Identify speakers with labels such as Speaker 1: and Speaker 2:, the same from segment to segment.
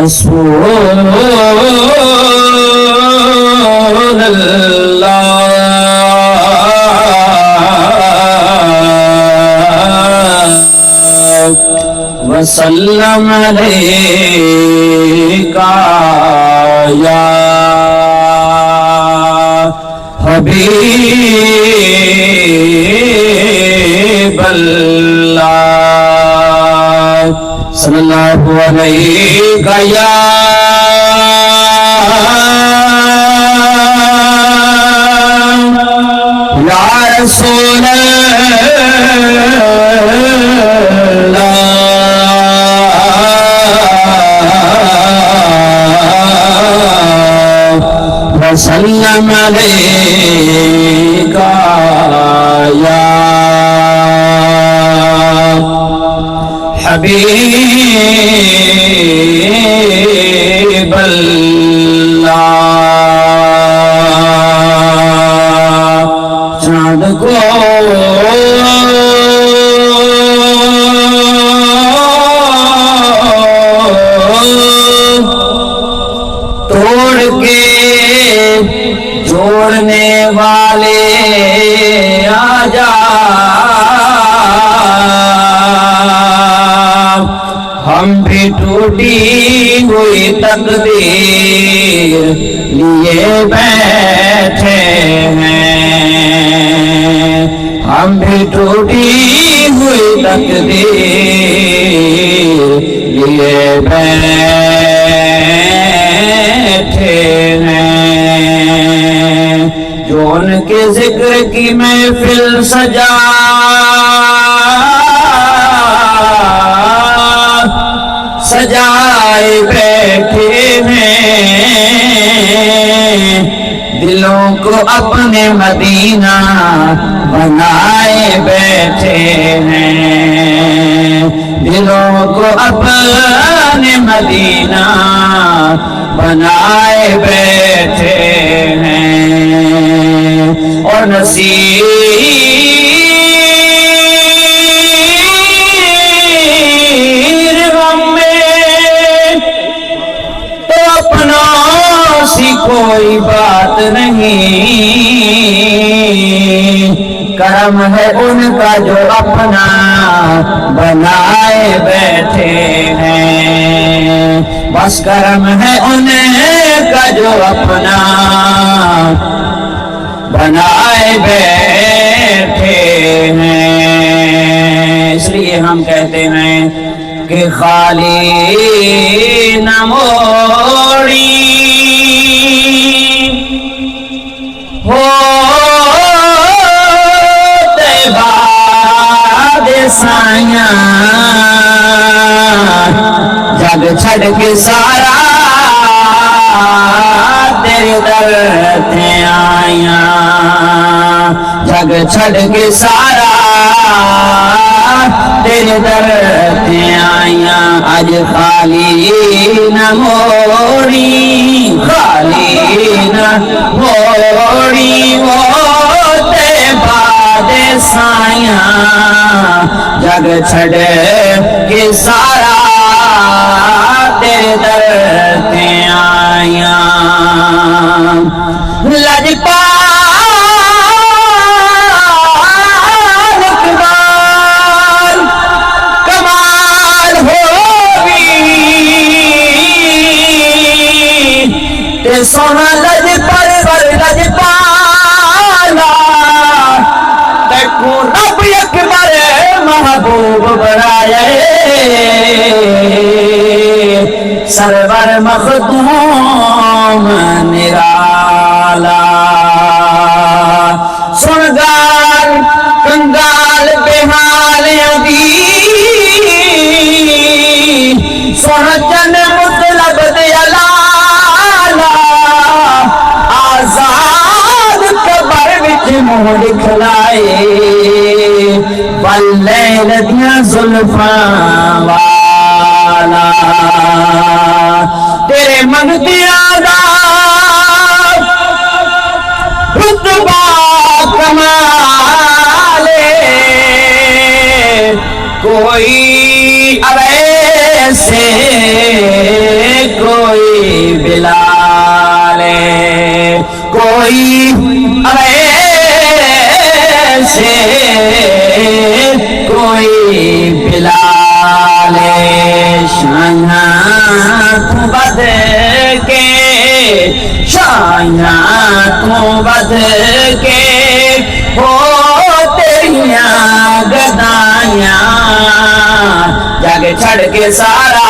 Speaker 1: رسول اللہ وسلم علیکہ یا حبیب اللہ صلی اللہ علیہ یا رسول اللہ وسلم علیکہ یا حبیب اللہ چاند کو توڑ کے جوڑنے والے آجا ہم بھی ٹوٹی ہوئی تقدیر لیے بیٹھے ہیں ہم بھی ٹوٹی ہوئی تقدیر لیے بیٹھے ہیں جو ان کے ذکر کی محفل سجائے بیٹھے ہیں دلوں کو اپنے مدینہ بنائے بیٹھے ہیں دلوں کو اپنے مدینہ بنائے بیٹھے ہیں اور نصیب کوئی بات نہیں کرم ہے ان کا جو اپنا بنائے بیٹھے ہیں بس کرم ہے ان کا جو اپنا بنائے بیٹھے ہیں اس لیے ہم کہتے ہیں کہ خالی نہ موڑی جگ چھڑ کے سارا تیرے در تھے آیاں جگ چھڑ کے سارا تیرے در تھے آیاں آج خالی نہ موڑی خالی نہ موڑی وہ سائیاں جگ چھڑ کے سارا تیرے در تھے آیاں لجپال اقبال کمال ہوگی تے سونا لجپال رب اکبر محبوب بنائے سرور مخدوم نرالا سنگال کنگال بحال ابھی سن چن مطلب دیالا آزاد قبر وچ منہ دکھلائے واللیل دیاں زلفاں والا تیرے منگتیاں دا رتبہ کمالے کوئی اب ایسے شایاں تو بد کے ہو تیریاں گدائیاں جگ چھڑ کے سارا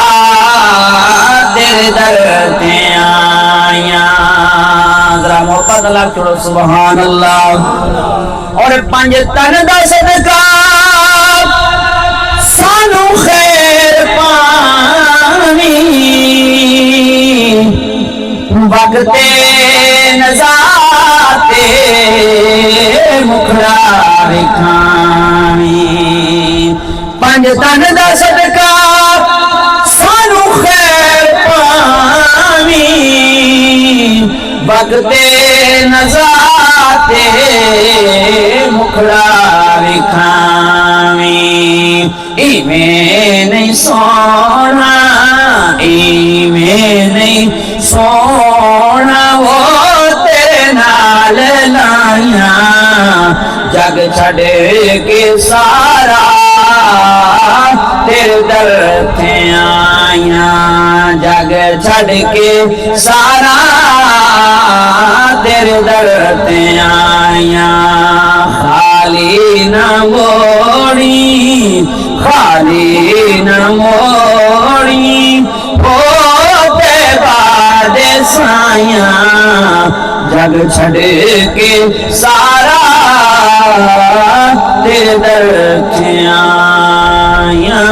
Speaker 1: تیرے در تے آیاں ذرا محبت اللہ چھوڑو سبحان اللہ اور پنج تن دا صدقہ سانو خیر پانی وقت نزاتے مکھڑا رکھانی پنج تن دا صدقہ سانو خیر پانی وقت نزاتے مکھڑا رکھانی ایویں نہیں سونا ایویں نہیں سونا وہ تیرے نال لائیاں جگ چھڑ کے سارا تیرے در تے آیاں جگ چھڑ کے سارا تیرے در تے آیاں خالی نہ موڑی خالی نہ موڑی ہوتے بعد سایاں جگ چھڑ کے سارا تیرے در تے آیاں